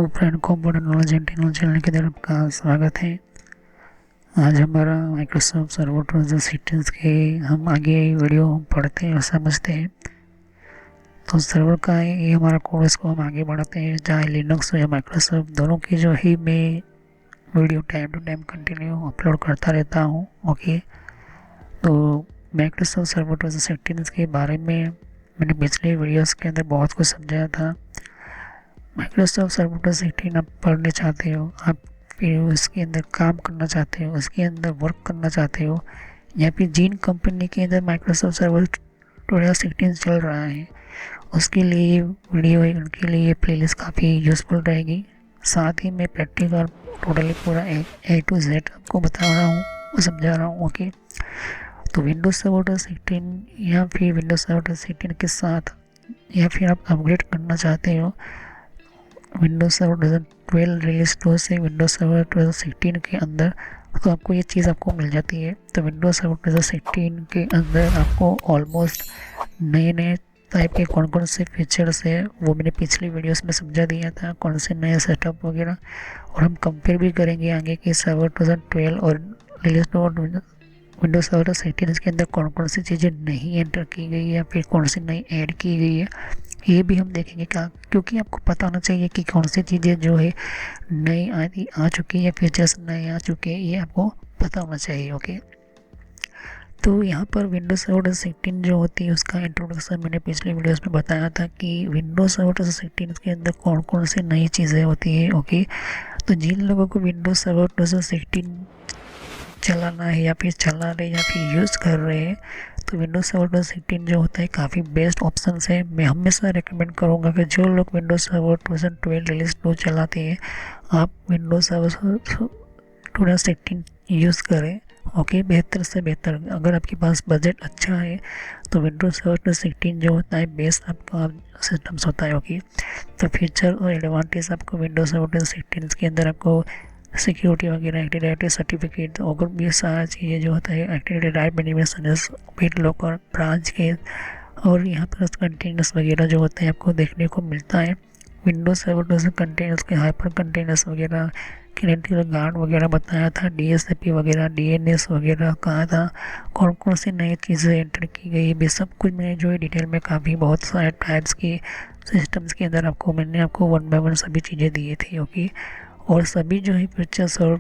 Friend, computer knowledge and technology channel की तरफ का स्वागत है। आज हमारा माइक्रोसॉफ्ट सर्वर 2016 के हम आगे वीडियो पढ़ते हैं और समझते हैं। तो सर्वर का ये हमारा कोर्स को हम आगे बढ़ाते हैं, चाहे लिनक्स हो या माइक्रोसॉफ्ट, दोनों की जो ही मैं video time to time continue upload करता रहता हूँ। ओके, तो माइक्रोसॉफ्ट सर्वर 2016 के बारे में मैंने पिछले वीडियोस के अंदर बहुत कुछ समझाया था। माइक्रोसॉफ्ट सर्वर 2016 आप पढ़ने चाहते हो, आप फिर उसके अंदर काम करना चाहते हो, उसके अंदर वर्क करना चाहते हो, या फिर जिन कंपनी के अंदर माइक्रोसॉफ्ट सर्वर 2016 चल रहा है उसके लिए वीडियो, उनके लिए प्लेलिस्ट काफ़ी यूज़फुल रहेगी। साथ ही मैं प्रैक्टिकल टोटली पूरा ए टू जेड आपको बता रहा हूँ और समझा रहा हूँ। ओके, तो विंडोज सर्वर 2016 या फिर विंडोज सर्वर 2016 के साथ, या फिर आप अपग्रेड करना चाहते हो विंडोज सर्वर 2012 रिलीज 2 से विंडोज सर्वर 2016 के अंदर, तो आपको ये चीज़ आपको मिल जाती है। तो विंडोज सर्वर 2016 के अंदर आपको ऑलमोस्ट नए नए टाइप के कौन कौन से फीचर्स है वो मैंने पिछली वीडियोस में समझा दिया था, कौन से नए सेटअप वगैरह, और हम कंपेयर भी करेंगे आगे कि सर्वर 2012 और रिलीज विंडोज सर्वर 2016 के अंदर कौन कौन सी चीज़ें नहीं एंटर की गई है या फिर कौन सी नई ऐड की गई है, ये भी हम देखेंगे। क्या, क्योंकि आपको पता होना चाहिए कि कौन सी चीज़ें जो है नई आ चुकी है या फीचर्स नए आ चुके हैं, ये आपको पता होना चाहिए। ओके, तो यहाँ पर विंडोज सर्वर 2016 जो होती है उसका इंट्रोडक्शन मैंने पिछले वीडियोस में बताया था कि विंडोज सर्वर 2016 के अंदर कौन कौन सी नई चीज़ें होती है। ओके, तो जिन लोगों को विंडोज सर्वर 2016 चलाना है या फिर चला रहे या फिर यूज़ कर रहे हैं, तो विंडोज सर्वर 2016 जो होता है काफ़ी बेस्ट ऑप्शन है। मैं हमेशा रेकमेंड करूँगा कि जो लोग विंडोज सर्वर 2012 रिलीज 2 चलाते हैं, आप विंडोज सर्वर 2016 यूज़ करें। ओके, बेहतर से बेहतर, अगर आपके पास बजट अच्छा है तो विंडोज सर्वर 2016 जो होता है बेस्ट आपका सिस्टम्स होता है। ओके, तो फीचर और एडवांटेज आपको विंडोज सर्वर 2016 के अंदर आपको सिक्योरिटी वगैरह, एक्टिव डायरेक्टरी सर्टिफिकेट और भी सारी चीज़ें जो होता है, active drive animation, bit locker, branch के, और यहाँ पर कंटेनर्स वगैरह जो होते हैं आपको देखने को मिलता है। विंडोज सर्वर 2016 कंटेनर्स के हाइपर कंटेनर्स वगैरह, क्रेडेंशियल गार्ड वगैरह बताया था, डीएससीपी वगैरह, डीएनएस वगैरह कहा था, कौन कौन सी नई चीज़ें एंटर की गई है, सब कुछ मैंने जो है डिटेल में काफ़ी बहुत सारे टाइप्स की सिस्टम्स के अंदर मैंने आपको वन बाय वन सभी चीज़ें दी थी। ओके, और सभी जो है फीचर्स और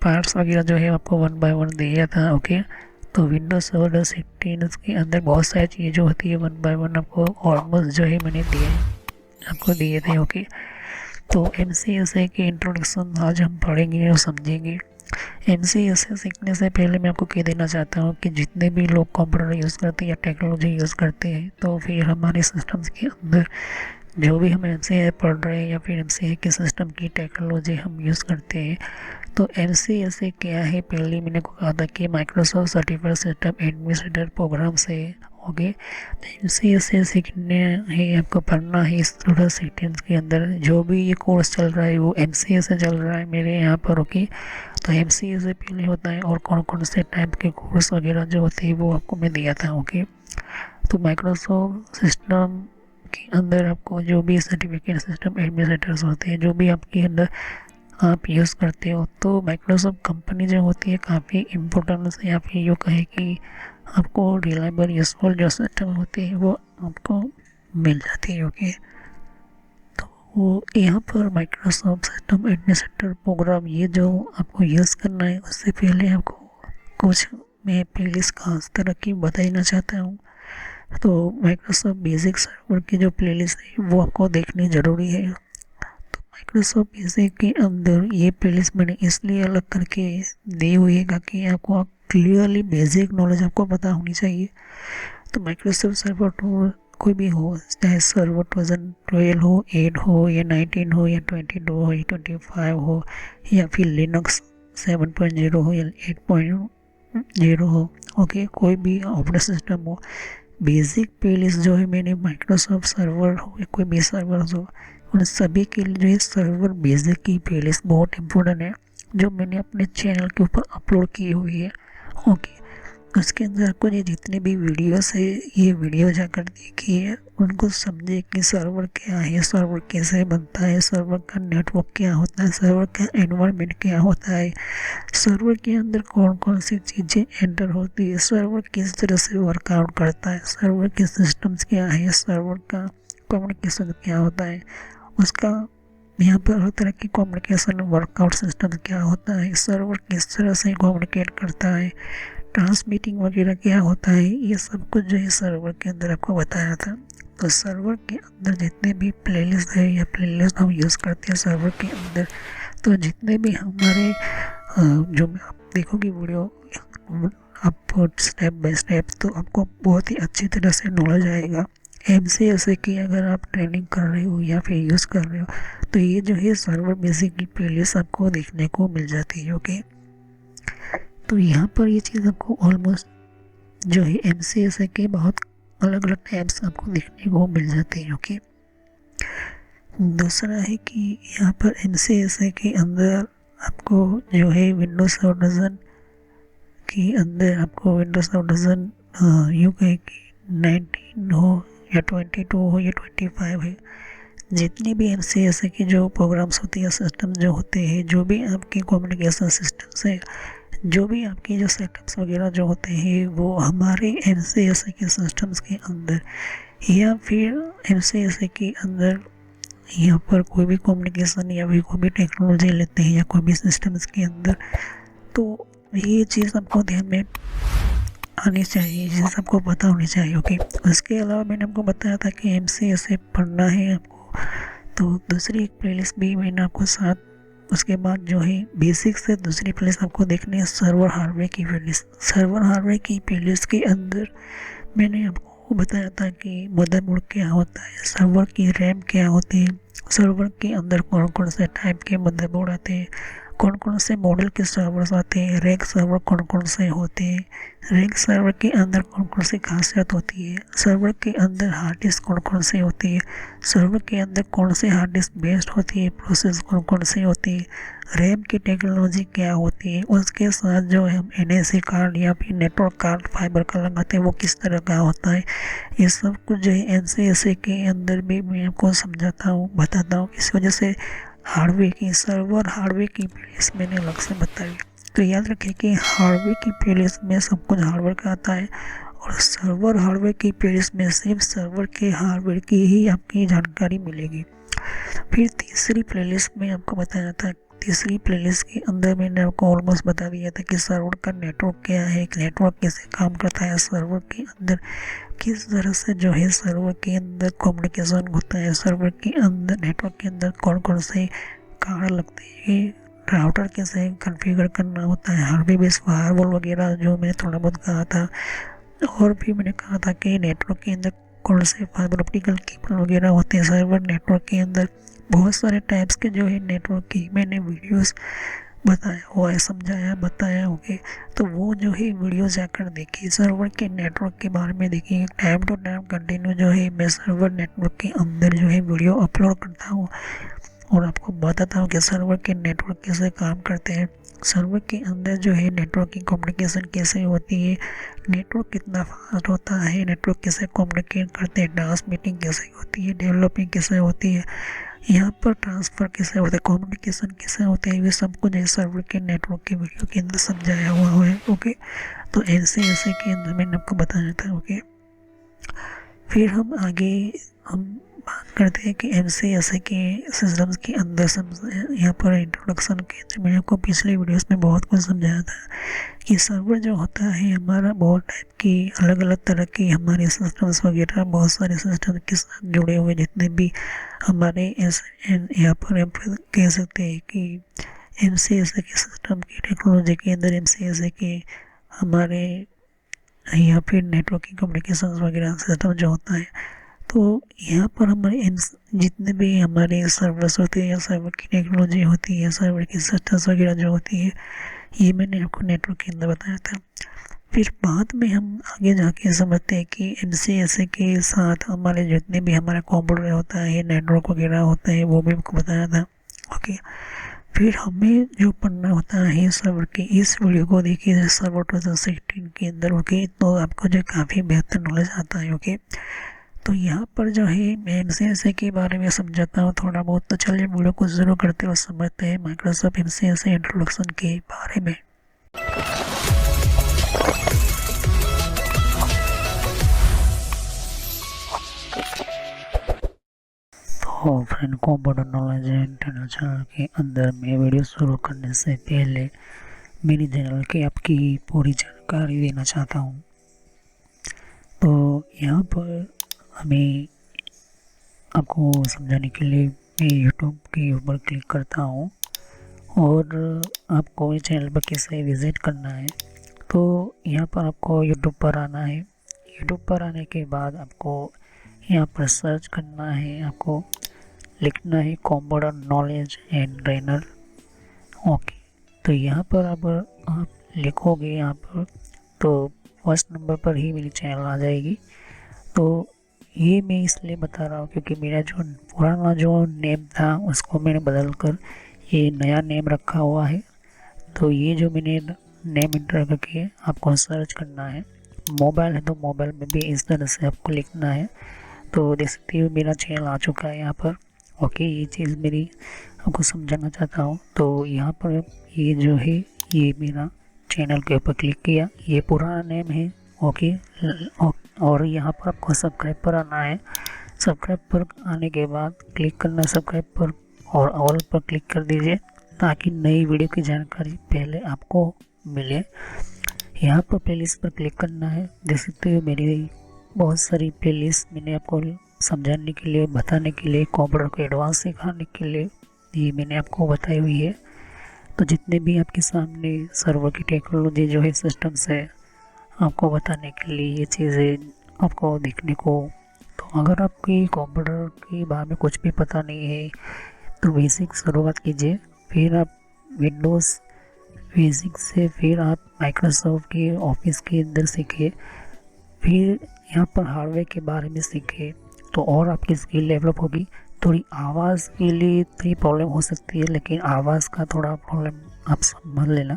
पार्ट्स वगैरह जो है आपको वन बाय वन दिया था। ओके, तो विंडोज सर्वर 2016 के अंदर बहुत सारी चीज़ें जो होती है वन बाय वन आपको ऑलमोस्ट जो है मैंने दिए थे। ओके, तो MCSA के इंट्रोडक्शन आज हम पढ़ेंगे और समझेंगे। MCSA सीखने से पहले मैं आपको कह देना चाहता हूँ कि जितने भी लोग कंप्यूटर यूज़ करते हैं या टेक्नोलॉजी यूज़ करते हैं, तो फिर हमारे सिस्टम्स के अंदर जो भी हम MCSA पढ़ रहे हैं या फिर MCSA के सिस्टम की टेक्नोलॉजी हम यूज़ करते हैं, तो MCSA क्या है, पहले मैंने को कहा था कि Microsoft certified system administrator program से। ओके, तो MCSA सीखने है, आपको पढ़ना है इस 2016 के अंदर। जो भी ये कोर्स चल रहा है वो MCSA चल रहा है मेरे यहाँ पर। ओके, तो MCSA पहले होता है और कौन कौन से टाइप के कोर्स वगैरह जो होते हैं वो आपको मैं दिया था। ओके, तो माइक्रोसॉफ्ट सिस्टम के अंदर आपको जो भी सर्टिफिकेट सिस्टम एडमिनिस्ट्रेटर्स होते हैं, जो भी आपके अंदर आप यूज़ करते हो, तो माइक्रोसॉफ्ट कंपनी जो होती है काफ़ी इम्पोर्टेंट है, या फिर यूँ कहे कि आपको रिलायबल यूजफुल जो सिस्टम होती है वो आपको मिल जाती है। ओके, तो वो यहाँ पर माइक्रोसॉफ्ट सिस्टम एडमिनिस्ट्रेटर प्रोग्राम ये जो आपको यूज़ करना है, उससे पहले आपको कुछ मैं प्लेलिस्ट खास तरह की बताना चाहता हूँ। तो माइक्रोसॉफ्ट बेसिक सर्वर की जो प्लेलिस्ट है वो आपको देखनी ज़रूरी है। तो माइक्रोसॉफ्ट बेसिक के अंदर ये प्लेलिस्ट मैंने इसलिए अलग करके दी हुई है ताकि आपको क्लियरली बेसिक नॉलेज आपको पता होनी चाहिए। तो माइक्रोसॉफ्ट सर्वर कोई भी हो, चाहे सर्वर 2012 हो, 8 हो या 19 हो या 22 हो या 25 हो, या फिर लिनक्स 7.0 हो या 8.0 हो। ओके, कोई भी ऑपरेटिंग सिस्टम हो, बेसिक प्लेलिस्ट जो है मैंने माइक्रोसॉफ्ट सर्वर हो या कोई भी सर्वर हो, उन सभी के लिए जो है सर्वर बेसिक की प्लेलिस्ट बहुत इम्पोर्टेंट है, जो मैंने अपने चैनल के ऊपर अपलोड की हुई है। ओके, उसके अंदर आपको ये जितने भी वीडियोस है ये वीडियो जाकर देखिए, उनको समझे कि सर्वर क्या है, सर्वर कैसे बनता है, सर्वर का नेटवर्क क्या होता है, सर्वर का एनवायरनमेंट क्या होता है, सर्वर के अंदर कौन कौन सी चीज़ें एंटर होती है, सर्वर किस तरह से वर्कआउट करता है, सर्वर के सिस्टम्स क्या है, सर्वर का कम्युनिकेशन क्या होता है, उसका यहाँ पर हर तरह की कम्युनिकेशन वर्कआउट सिस्टम क्या होता है, सर्वर किस तरह से कम्युनिकेट करता है, ट्रांसमीटिंग वगैरह क्या होता है, ये सब कुछ जो है सर्वर के अंदर आपको बताया था। तो सर्वर के अंदर जितने भी प्लेलिस्ट है या प्लेलिस्ट हम यूज़ करते हैं सर्वर के अंदर, तो जितने भी हमारे जो आप देखोगे वीडियो आप स्टेप बाय स्टेप, तो आपको बहुत ही अच्छी तरह से नॉलेज आएगा। MCS की अगर आप ट्रेनिंग कर रहे हो या फिर यूज़ कर रहे हो, तो ये जो है सर्वर बेसिक की प्लेलिस्ट आपको देखने को मिल जाती है। ओके, तो यहाँ पर ये चीज़ आपको ऑलमोस्ट जो है MCS के बहुत अलग अलग टाइप्स आपको देखने को मिल जाते हैं। ओके, दूसरा है कि यहाँ पर MCS के अंदर आपको जो है विंडोज़ वर्जन के अंदर आपको विंडोज़ वर्जन यूँ कहे कि 19 हो या 22 हो या 25 है, जितने भी MCS के जो प्रोग्राम्स होते हैं, सिस्टम जो होते हैं, जो भी आपके कम्युनिकेशन सिस्टम्स है, जो भी आपके जो सेटअप्स वगैरह जो होते हैं, वो हमारे MCS के सिस्टम्स के अंदर या फिर MCS के अंदर यहाँ पर कोई भी कम्युनिकेशन या फिर कोई भी टेक्नोलॉजी लेते हैं या कोई भी सिस्टम्स के अंदर, तो ये चीज़ आपको ध्यान में आनी चाहिए, ये चीज़ आपको पता होनी चाहिए। ओके, उसके अलावा मैंने आपको बताया था कि MCS पढ़ना है आपको, तो दूसरी एक प्लेलिस्ट भी मैंने आपको साथ, उसके बाद जो है बेसिक से दूसरी प्लेलिस्ट आपको देखनी है सर्वर हार्डवेयर की प्लेलिस्ट। सर्वर हार्डवेयर की प्लेलिस्ट के अंदर मैंने आपको बताया था कि मदरबोर्ड क्या होता है, सर्वर की रैम क्या होती है, सर्वर के अंदर कौन कौन से टाइप के मदरबोर्ड आते हैं, कौन कौन से मॉडल के सर्वर्स आते हैं, रैक सर्वर कौन कौन से होते हैं, रैक सर्वर के अंदर कौन कौन सी खासियत होती है, सर्वर के अंदर हार्ड डिस्क कौन कौन से होती है, सर्वर के अंदर कौन से हार्ड डिस्क बेस्ड होती है, प्रोसेस कौन कौन से होती है, रैम की टेक्नोलॉजी क्या होती है, उसके साथ जो है हम NIC कार्ड या फिर नेटवर्क कार्ड फाइबर का लगाते हैं वो किस तरह का होता है, ये सब कुछ जो है MCS के अंदर भी मैं आपको समझाता हूँ, बताता हूँ। इस वजह से हार्डवेयर की सर्वर हार्डवेयर की प्लेलिस्ट मैंने अलग से बताई। तो याद रखिए कि हार्डवेयर की प्लेलिस्ट में सब कुछ हार्डवेयर का आता है, और सर्वर हार्डवेयर की प्लेलिस्ट में सिर्फ सर्वर के हार्डवेयर की ही आपकी जानकारी मिलेगी। फिर तीसरी प्लेलिस्ट में आपको बताया था, तीसरी प्लेलिस्ट के अंदर मैंने आपको ऑलमोस्ट बता दिया था कि सर्वर का नेटवर्क क्या है, नेटवर्क कैसे काम करता है, सर्वर के अंदर किस तरह से जो है सर्वर के अंदर कम्युनिकेशन होता है, सर्वर के अंदर नेटवर्क के अंदर कौन कौन से कार्ड लगते हैं, राउटर कैसे कॉन्फ़िगर करना होता है, हार्डवेयर बेस्ड फायरवॉल वगैरह जो मैंने थोड़ा बहुत कहा था, और भी मैंने कहा था कि नेटवर्क के अंदर कौन से फाइबर ऑप्टिकल केबल वगैरह होते हैं, सर्वर नेटवर्क के अंदर बहुत सारे टाइप्स के जो है नेटवर्क की मैंने वीडियोस बताया हुआ है, समझाया बताया। ओके, तो वो जो है वीडियो जाकर देखिए, सर्वर के नेटवर्क के बारे में देखिए। टाइम टू टाइम कंटिन्यू जो है मैं सर्वर नेटवर्क के अंदर जो है वीडियो अपलोड करता हूँ और आपको बताता हूँ कि सर्वर के नेटवर्क कैसे काम करते हैं, सर्वर के अंदर जो है नेटवर्क की कम्युनिकेशन कैसे होती है, नेटवर्क कितना फास्ट होता है, नेटवर्क कैसे कम्युनिकेट करते हैं, ट्रांसमीटिंग कैसे होती है, डेवलपिंग कैसे होती है, यहाँ पर ट्रांसफ़र कैसे होता है, कम्युनिकेशन कैसे होते हैं, ये सब कुछ सर्वर के नेटवर्क के वीडियो के अंदर समझाया हुआ है। ओके, तो ऐसे के अंदर मैंने आपको बताया था। ओके, फिर हम आगे बात करते हैं कि MCS के सिस्टम्स के अंदर यहाँ पर इंट्रोडक्शन के अंदर मैंने आपको पिछले वीडियोस में बहुत कुछ समझाया था कि सर्वर जो होता है हमारा बहुत टाइप की अलग अलग तरह की हमारे सिस्टम्स वगैरह बहुत सारे सिस्टम के साथ जुड़े हुए जितने भी हमारे यहाँ पर हम कह सकते हैं कि MCS के सिस्टम की टेक्नोलॉजी के अंदर MCS के हमारे यहाँ फिर नेटवर्किंग कम्युनिकेशन वगैरह सिस्टम जो होता है, तो यहाँ पर हमारे जितने भी हमारे सर्वर्स होते हैं या सर्वर की टेक्नोलॉजी होती है, सर्वर की सिस्टम्स वगैरह जो होती है, ये मैंने आपको नेटवर्क के अंदर बताया था। फिर बाद में हम आगे जाके समझते हैं कि MCS के साथ हमारे जितने भी हमारा कंप्यूटर होता है, नेटवर्क वगैरह होता है, वो भी आपको बताया था। ओके, फिर हमें जो पढ़ना होता है सर्वर के, इस वीडियो को देखिए सर्वर 2016 के अंदर। ओके, तो आपको जो काफ़ी बेहतर नॉलेज आता है। ओके, तो यहाँ पर जो है मैं MCSA के बारे में समझाता हूँ थोड़ा बहुत। तो चलिए वीडियो को शुरू करते हुए समझते हैं माइक्रोसॉफ्ट MCSA इंट्रोडक्शन के बारे में। तो friend, computer knowledge and international के अंदर मैं वीडियो शुरू करने से पहले मेरी चैनल की आपकी पूरी जानकारी देना चाहता हूँ। तो यहाँ पर हमें आपको समझाने के लिए मैं यूट्यूब के ऊपर क्लिक करता हूँ और आपको इस चैनल पर कैसे विज़िट करना है। तो यहाँ पर आपको यूट्यूब पर आना है। यूट्यूब पर आने के बाद आपको यहाँ पर सर्च करना है, आपको लिखना है computer knowledge and trainer. Okay, तो यहाँ पर अब आप लिखोगे यहाँ पर, तो फर्स्ट नंबर पर ही मेरी चैनल आ जाएगी। तो ये मैं इसलिए बता रहा हूँ क्योंकि मेरा जो पुराना जो नेम था उसको मैंने बदल कर ये नया नेम रखा हुआ है। तो ये जो मैंने नेम इंटर करके आपको सर्च करना है। मोबाइल है तो मोबाइल में भी इस तरह से आपको लिखना है। तो देख सकते हो मेरा चैनल आ चुका है यहाँ पर। ओके, ये चीज़ मेरी आपको समझाना चाहता हूँ। तो यहाँ पर ये जो है ये मेरा चैनल के ऊपर क्लिक किया, ये पुराना नेम है। ओके, और यहाँ पर आपको सब्सक्राइब पर आना है। सब्सक्राइब पर आने के बाद क्लिक करना है सब्सक्राइब पर और ऑल पर क्लिक कर दीजिए ताकि नई वीडियो की जानकारी पहले आपको मिले। यहाँ पर प्लेलिस्ट पर क्लिक करना है। देख सकते हो मेरी बहुत सारी प्लेलिस्ट मैंने आपको समझाने के लिए, बताने के लिए, कंप्यूटर को एडवांस सिखाने के लिए ये मैंने आपको बताई हुई है। तो जितने भी आपके सामने सर्वर की टेक्नोलॉजी जो है, सिस्टम्स है, आपको बताने के लिए ये चीज़ें आपको देखने को। तो अगर आपकी कंप्यूटर के बारे में कुछ भी पता नहीं है तो बेसिक शुरुआत कीजिए, फिर आप विंडोज़ बेसिक से फिर आप माइक्रोसॉफ्ट के ऑफिस के अंदर सीखिए, फिर यहाँ पर हार्डवेयर के बारे में सीखिए तो और आपकी स्किल डेवलप होगी। थोड़ी आवाज़ के लिए थोड़ी प्रॉब्लम हो सकती है, लेकिन आवाज़ का थोड़ा प्रॉब्लम आप समझ लेना।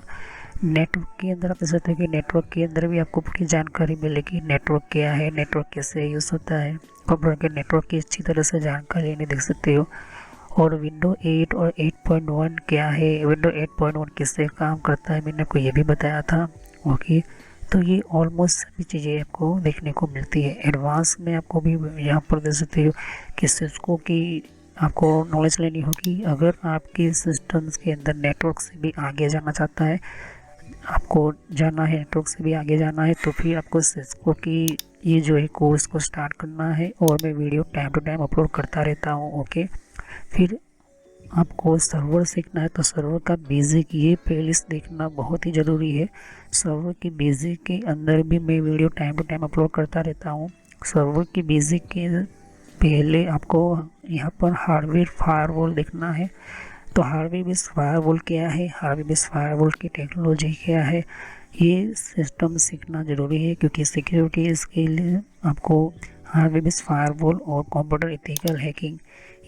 नेटवर्क के अंदर आप देख सकते हो कि नेटवर्क के अंदर भी आपको पूरी जानकारी मिलेगी। नेटवर्क क्या है, नेटवर्क कैसे यूज़ होता है, कंप्यूटर के नेटवर्क की अच्छी तरह से जानकारी नहीं देख सकते हो। और विंडो 8 और 8.1 क्या है, विंडो 8.1 किससे काम करता है, मैंने आपको ये भी बताया था। ओके, तो ये ऑलमोस्ट सभी चीज़ें आपको देखने को मिलती है। एडवांस में आपको भी यहाँ पर देख सकते हो कि सिस्को की आपको नॉलेज लेनी होगी। अगर आपकी सिस्टम्स के अंदर नेटवर्क से भी आगे जाना चाहता है, आपको जाना है नेटवर्क से भी आगे जाना है, तो फिर आपको सिस्को की ये जो है कोर्स को स्टार्ट करना है। और मैं video time to time upload करता रहता हूँ। ओके, फिर आपको सर्वर सीखना है तो सर्वर का बेसिक ये प्लेलिस्ट देखना बहुत ही ज़रूरी है। सर्वर की बेसिक के अंदर भी मैं video time to time upload करता रहता हूँ। सर्वर की बेसिक के पहले आपको यहाँ पर हार्डवेयर फायरवॉल देखना है। तो हार्डवेयर बेस्ड फायरवॉल क्या है, हार्डवेयर बेस्ड फायरवॉल की टेक्नोलॉजी क्या है, ये सिस्टम सीखना ज़रूरी है क्योंकि सिक्योरिटी इसके लिए आपको हार्डवेयर बेस्ड फायरवॉल और कंप्यूटर एथिकल हैकिंग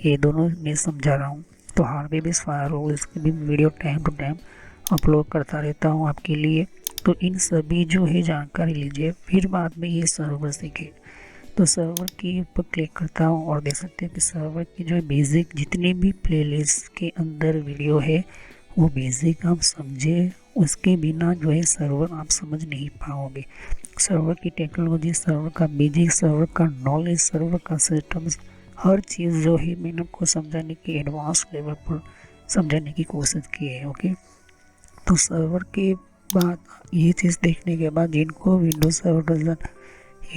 ये दोनों मैं समझा रहा हूँ। तो हार्डवेयर बेस्ड फायरवॉल इसकी भी video time to time upload करता रहता हूँ आपके लिए। तो इन सभी जो है जानकारी लीजिए, फिर बाद में ये सर्वर सीखे। तो सर्वर के ऊपर क्लिक करता हूँ और देख सकते हैं कि सर्वर की जो है बेसिक जितनी भी प्लेलिस्ट के अंदर वीडियो है वो बेसिक आप समझे, उसके बिना जो है सर्वर आप समझ नहीं पाओगे। सर्वर की टेक्नोलॉजी, सर्वर का बेसिक, सर्वर का नॉलेज, सर्वर का सिस्टम्स, हर चीज़ जो है मैंने आपको समझाने की एडवांस लेवल पर समझाने की कोशिश की है। ओके, तो सर्वर के बाद ये चीज़ देखने के बाद जिनको विंडोज सर्वर वर्जन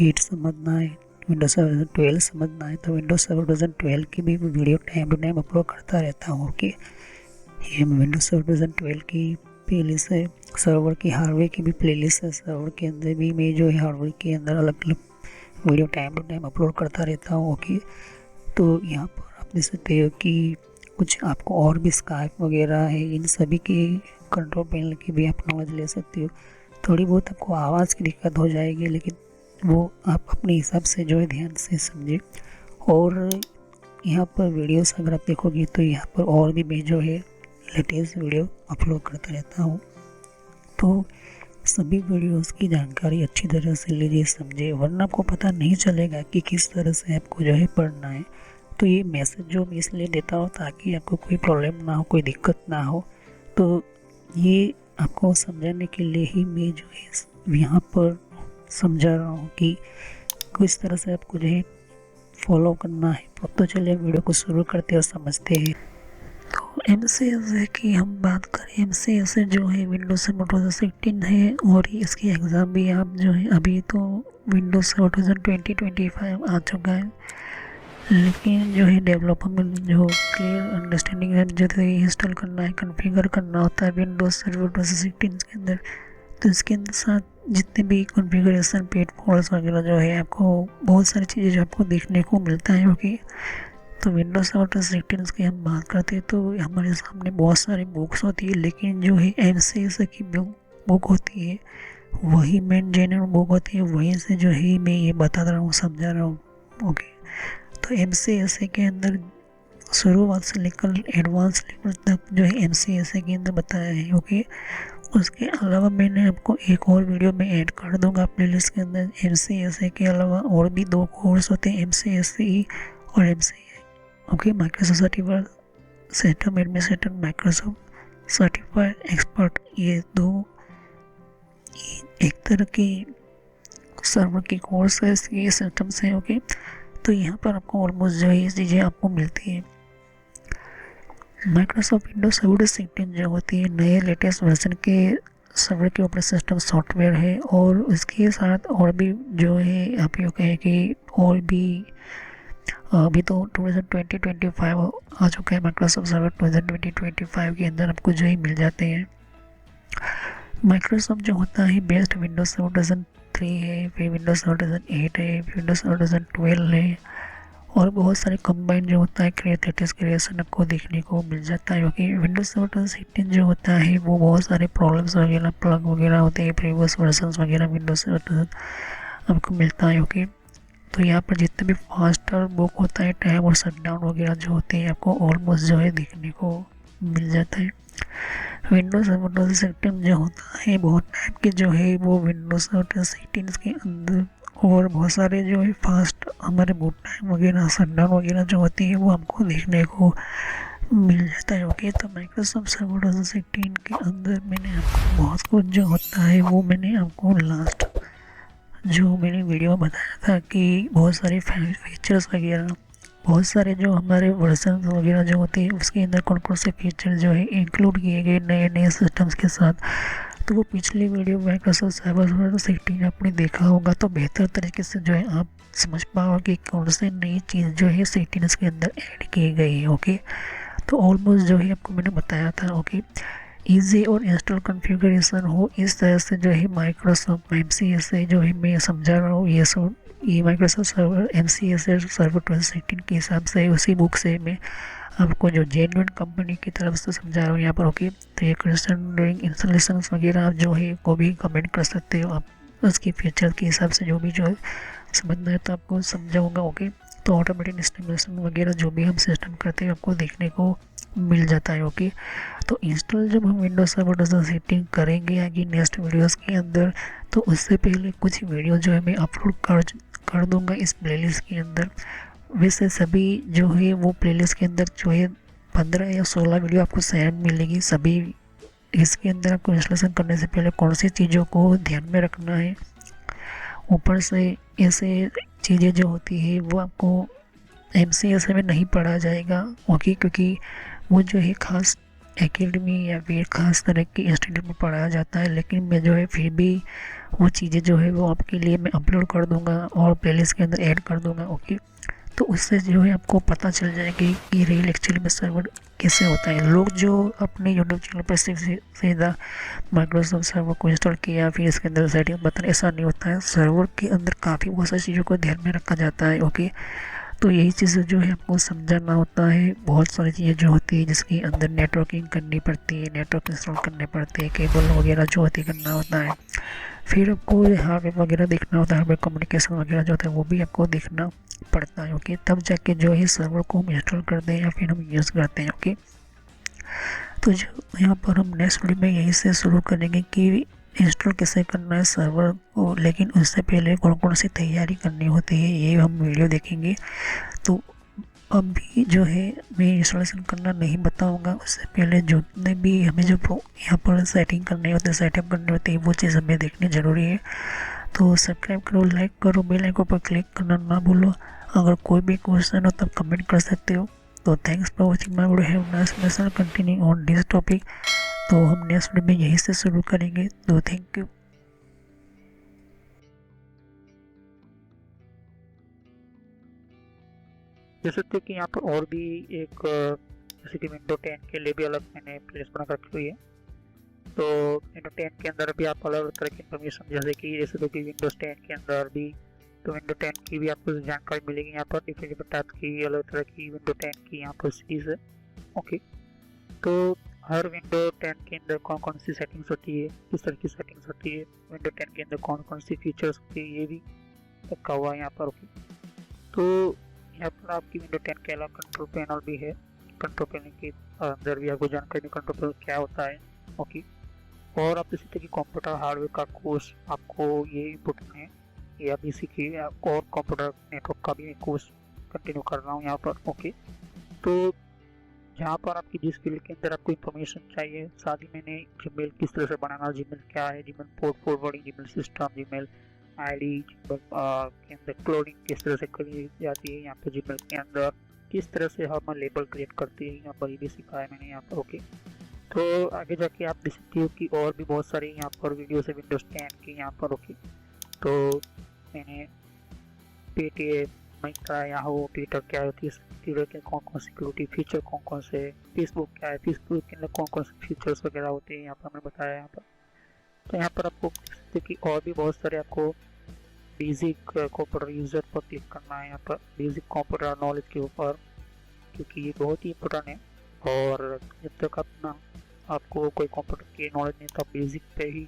8 समझना है, विंडोज सर्वर वर्जन 12 समझना है, तो विंडोज सर्वर वर्जन 12 की भी video time to time upload करता रहता हूँ। ओके, ये विंडोज सर्वर वर्जन 12 की प्लेलिस्ट है। सर्वर की हार्डवेयर की भी प्लेलिस्ट है। सर्वर के अंदर भी मैं जो है हार्डवेयर के अंदर अलग अलग video time to time upload करता रहता हूँ। ओके, तो यहाँ पर आप देख सकते हो कि कुछ आपको और भी स्काइप वगैरह है, इन सभी की कंट्रोल पैनल की भी आप नॉलेज ले सकते हो। थोड़ी बहुत आपको आवाज़ की दिक्कत हो जाएगी, लेकिन वो आप अपने हिसाब से जो है ध्यान से समझे। और यहाँ पर वीडियोस अगर आप देखोगे तो यहाँ पर और भी मैं जो है लेटेस्ट वीडियो अपलोड करता रहता हूँ। तो सभी वीडियोस की जानकारी अच्छी तरह से लीजिए, समझिए, वरना आपको पता नहीं चलेगा कि किस तरह से आपको जो है पढ़ना है। तो ये मैसेज जो मैं इसलिए देता हूँ ताकि आपको कोई प्रॉब्लम ना हो, कोई दिक्कत ना हो। तो ये आपको समझाने के लिए ही मैं जो है यहाँ पर समझा रहा हूँ कि किस तरह से आपको जो है फॉलो करना है। तो चलिए वीडियो को शुरू करते और समझते हैं। तो MCSA की हम बात करें, MCSA जो है विंडोज सर्वर 2018 है और इसकी एग्ज़ाम भी आप जो है अभी तो विंडोज सर्वर 2025 आ चुका है, लेकिन जो है डेवलपर में जो क्लियर अंडरस्टैंडिंग है जो इंस्टॉल करना है, कॉन्फ़िगर करना होता है विंडोज सर्वर 2018 के अंदर। तो इसके अंदर साथ जितने भी कॉन्फ़िगरेशन पेटफॉल्स वगैरह जो है आपको बहुत सारी चीज़ें जो आपको देखने को मिलता है। ओके, तो विंडोज सर्वर 2018 की हम बात करते हैं तो हमारे सामने बहुत सारी बुक्स होती है, लेकिन जो है MCSA की बुक होती है वही मेन जेन्युइन बुक होती है, वहीं से जो है मैं ये बता रहा हूँ, समझा रहा हूँ। ओके, तो MCSA के अंदर शुरुआत से लेकर एडवांस लेवल तक जो है MCSA के अंदर बताया है। ओके, उसके अलावा मैंने आपको एक और वीडियो में ऐड कर दूंगा प्लेलिस्ट के अंदर। MCSA के अलावा और भी 2 कोर्स होते हैं, MCSE और MCI। Okay, Microsoft certified system administrator, Microsoft certified expert, ये 2 एक तरह की सर्वर की कोर्स है, ये सिस्टम्स हैं। ओके, तो यहाँ पर आपको ऑलमोस्ट जो ये चीज़ें आपको मिलती है। माइक्रोसॉफ्ट विंडोज सर्वर 2018 जो होती है नए लेटेस्ट वर्जन के सर्वर के ऑपरेटिंग सिस्टम सॉफ्टवेयर है, और उसके साथ और भी जो है आप ये कहें कि और भी अभी तो 2025 आ चुका है। माइक्रोसॉफ्ट सर्वर 2025 के अंदर आपको जो ही मिल जाते हैं। माइक्रोसॉफ्ट जो होता है बेस्ट विंडोज सर्वर 2003 है, फिर विंडोज सर्वर 2008 है, फिर विंडोज सर्वर 2012 है, और बहुत सारे कंबाइन जो होता है क्रिएशन आपको देखने को मिल जाता है। क्योंकि विंडोज सर्वर 2018 जो होता है वो बहुत सारे प्रॉब्लम्स वगैरह प्लग वगैरह होते हैं, प्रीवियस वर्जन्स वगैरह विंडोज सर्वर आपको मिलता है। ओके, तो यहाँ पर जितने भी फास्टर बुक होता है, टैब और शटडाउन वगैरह जो होते हैं आपको ऑलमोस्ट जो है देखने को मिल जाता है। विंडोज सर्वर 2018 जो होता है बहुत टाइप के जो है वो विंडोज सर्वर 2018 के अंदर और बहुत सारे जो है फास्ट हमारे बूट टाइम वगैरह शटडाउन वगैरह जो होती है वो हमको देखने को मिल जाता है। ओके, तो माइक्रोसॉफ्ट सर्वर 2018 के अंदर मैंने आपको बहुत कुछ जो होता है वो मैंने आपको लास्ट जो मैंने वीडियो में बताया था कि बहुत सारे फीचर्स वगैरह, बहुत सारे जो हमारे वर्जन वगैरह जो होते हैं उसके अंदर कौन कौन से फीचर जो है इंक्लूड किए गए नए नए सिस्टम्स के साथ, तो वो पिछली वीडियो माइक्रोसॉफ्ट सर्वर 2018 आपने देखा होगा, तो बेहतर तरीके से जो है आप समझ पाओगे कि कौन से नई चीज़ जो है सेटिंग्स के अंदर ऐड की गई है। ओके, तो ऑलमोस्ट जो है आपको मैंने बताया था। ओके, ईजी और इंस्टॉल कॉन्फ़िगरेशन हो इस तरह से जो है माइक्रोसॉफ्ट MCSA जो है मैं समझा रहा हूँ, ये माइक्रोसॉफ्ट सर्वर MCSA सर्वर 2018 के हिसाब से उसी बुक से मैं आपको जो जेन्युइन कंपनी की तरफ से समझा रहा हूँ यहाँ पर। ओके, तो ये क्वेश्चन ड्यूरिंग इंस्टॉलेशन वगैरह आप जो है को भी कमेंट कर सकते हो, आप उसकी फीचर के हिसाब से जो भी जो है समझना है तो आपको समझाऊँगा। ओके, तो ऑटोमेटिक इंस्टॉलेशन वगैरह जो भी हम सिस्टम करते हैं आपको देखने को मिल जाता है। ओके, तो इंस्टॉल जब हम विंडोज सर्वर 2018 करेंगे आगे नेक्स्ट वीडियोस के अंदर, तो उससे पहले कुछ वीडियो जो है मैं अपलोड कर दूंगा इस प्लेलिस्ट के अंदर। वैसे सभी जो है वो प्लेलिस्ट के अंदर जो है 15 या 16 वीडियो आपको सेम मिलेगी। सभी इसके अंदर आपको इंस्टॉलेशन करने से पहले कौन सी चीज़ों को ध्यान में रखना है, ऊपर से ऐसे चीज़ें जो होती है वो आपको MCSA में नहीं पढ़ा जाएगा। ओके, क्योंकि वो जो है खास एकेडमी या फिर खास तरह की इंस्टीट्यूट में पढ़ाया जाता है, लेकिन मैं जो है फिर भी वो चीज़ें जो है वो आपके लिए मैं अपलोड कर दूंगा और प्लेलिस्ट के अंदर ऐड कर दूंगा। ओके, तो उससे जो है आपको पता चल जाएगी कि रियल एक्चुअली में सर्वर कैसे होता है। लोग जो अपने यूट्यूब चैनल पर सीधा माइक्रोसॉफ्ट सर्वर को इंस्टॉल किया फिर इसके अंदर सेटिंग बताना, ऐसा नहीं होता है। सर्वर के अंदर काफ़ी बहुत सारी चीज़ों को ध्यान में रखा जाता है। ओके, तो यही चीज़ें जो है आपको समझाना होता है। बहुत सारी चीज़ें जो होती है जिसके अंदर नेटवर्किंग करनी पड़ती है, नेटवर्क इंस्टॉल करने पड़ते हैं, केबल वगैरह जो होती करना होता है, फिर आपको हार्डवेयर वगैरह देखना होता है, हार्डवेयर कम्युनिकेशन वगैरह जो होता है वो भी आपको देखना पड़ता है। ओके, तब जाके जो है सर्वर को हम इंस्टॉल करते हैं या फिर हम यूज़ करते हैं। ओके, तो जो यहाँ पर हम नेक्स्ट वीडियो में यहीं से शुरू करेंगे कि इंस्टॉल कैसे करना है सर्वर को, लेकिन उससे पहले कौन कौन सी तैयारी करनी होती है ये हम वीडियो देखेंगे। तो अभी जो है मैं इंस्टॉलेशन करना नहीं बताऊंगा, उससे पहले जितने भी हमें जो यहाँ पर सेटिंग करनी होती है, सेटअप करनी होती है, वो चीज़ हमें देखनी ज़रूरी है। तो सब्सक्राइब करो, लाइक करो, बेल आइकन पर क्लिक करना ना भूलो। अगर कोई भी क्वेश्चन हो तब कमेंट कर सकते हो। तो thanks for watching my video, have nice lesson, continue on this topic. तो हम नेक्स्ट वीडियो में यहीं से शुरू करेंगे। तो थैंक यू। जैसे कि यहाँ पर और भी एक जैसे कि विंडो 10 के लिए भी अलग मैंने प्लेलिस्ट बना रखी हुई है। तो विंडो 10 के अंदर भी आपको अलग तरह की इन्फॉर्मेशन, जैसे कि विंडोज 10 के अंदर भी तो विंडो 10 की भी आपको जानकारी मिलेगी। यहाँ पर डिफरेंट टाइप की अलग तरह की विंडो 10 की यहाँ पर सीरीज है। ओके, तो हर विंडो 10 के अंदर कौन कौन सी सेटिंग्स होती है, किस तरह की सेटिंग्स होती है, विंडो 10 के अंदर कौन कौन सी फीचर्स होती है, ये भी रखा हुआ है यहाँ पर। ओके, तो यहाँ पर आपकी विंडो 10 के अलावा कंट्रोल पैनल भी है। कंट्रोल पैनल के अंदर भी आपको जानकारी कंट्रोल पैनल क्या होता है। ओके, और आप इसी तरह की कंप्यूटर हार्डवेयर का कोर्स आपको ये इम्पोर्टेंट है, ये आप इसी की और कंप्यूटर नेटवर्क का भी कोर्स कंटिन्यू कर रहा हूँ यहाँ पर। ओके, तो जहाँ पर आपकी जिस फील्ड के अंदर आपको इन्फॉर्मेशन चाहिए, साथ ही मैंने जीमेल किस तरह से बनाना, जीमेल क्या है, Gmail port forwarding, Gmail system, Gmail ID के अंदर क्लोनिंग किस तरह से करी जाती है, यहाँ पर जीमेल के अंदर किस तरह से हम लेबल क्रिएट करते हैं, यहाँ पर ये भी सिखाया मैंने यहाँ पर। ओके, तो आगे जाके आप देख सकते हो कि और भी बहुत सारी यहाँ पर वीडियोस है विंडोज 10 की यहाँ पर। ओके, तो मैंने पेटीएम, मिंत्रा, याहू, ट्विटर क्या होती है, ट्विटर के कौन कौन सिक्योरिटी फीचर कौन कौन से, फेसबुक क्या है, फेसबुक के अंदर कौन कौन से फीचर्स वगैरह होते हैं यहाँ पर मैंने बताया यहाँ पर। तो यहाँ पर आपको देख सकते कि और भी बहुत सारे आपको बेसिक कंप्यूटर यूजर पर क्लिक करना है यहाँ पर, बेसिक कंप्यूटर नॉलेज के ऊपर, क्योंकि ये बहुत ही इम्पोर्टेंट है। और जब तक अपना आपको कोई कंप्यूटर की नॉलेज नहीं तो आप बेसिक पे ही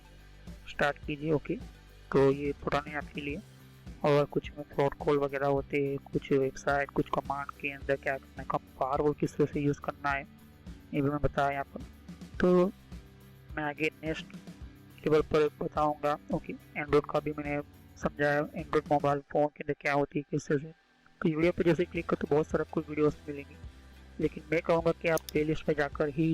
स्टार्ट कीजिए। ओके, तो ये इम्पोर्टेंट है आपके लिए। और कुछ में प्रोटोकॉल वगैरह होते हैं, कुछ वेबसाइट, कुछ कमांड के अंदर क्या करना है, फायरवॉल किस तरह से यूज़ करना है, ये भी मैं बताया यहाँ पर। तो मैं आगे नेक्स्ट लेवल पर बताऊँगा। ओके, एंड्रॉइड का भी मैंने समझाया, एंड्रॉइड मोबाइल फ़ोन के अंदर क्या होती है किस तरह से। तो वीडियो पर जैसे क्लिक कर तो बहुत सारा कुछ वीडियोस मिलेंगी, लेकिन मैं कहूँगा कि आप प्लेलिस्ट में जाकर ही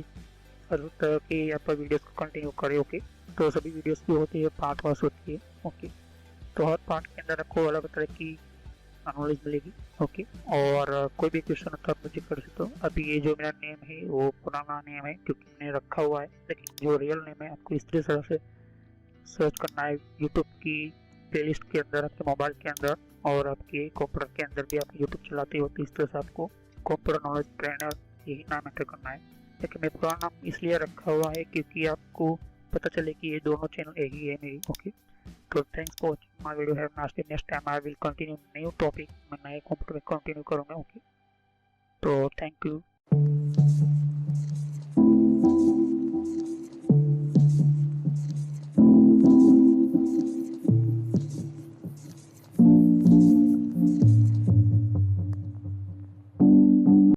हर तरह के यहाँ पर वीडियोस को कंटिन्यू करें। ओके, तो सभी वीडियोस की होती है पार्ट वाइज होती है। ओके, तो हर पार्ट के अंदर आपको अलग तरह की नॉलेज मिलेगी। ओके, और कोई भी क्वेश्चन होता है आप मुझे कर सकते हो। अभी ये जो मेरा नेम है वो पुराना नेम है क्योंकि मैंने रखा हुआ है, लेकिन जो रियल नेम है आपको इस तरह से सर्च करना है यूट्यूब की प्लेलिस्ट के अंदर, आपके मोबाइल के अंदर, और आपके कंप्यूटर के अंदर भी आप यूट्यूब चलाते हो तो इस तरह से आपको कंप्यूटर नॉलेज ट्रेनर यही नाम एंटर करना है। लेकिन मैं पुराना नाम इसलिए रखा हुआ है क्योंकि आपको पता चले कि ये दोनों चैनल एक ही है मेरी। ओके, तो thanks for watching my video, have a nice day. Next time I will continue new topic, मैं नए कंप्यूटर में कंटिन्यू करूँगा। ओके, तो थैंक यू।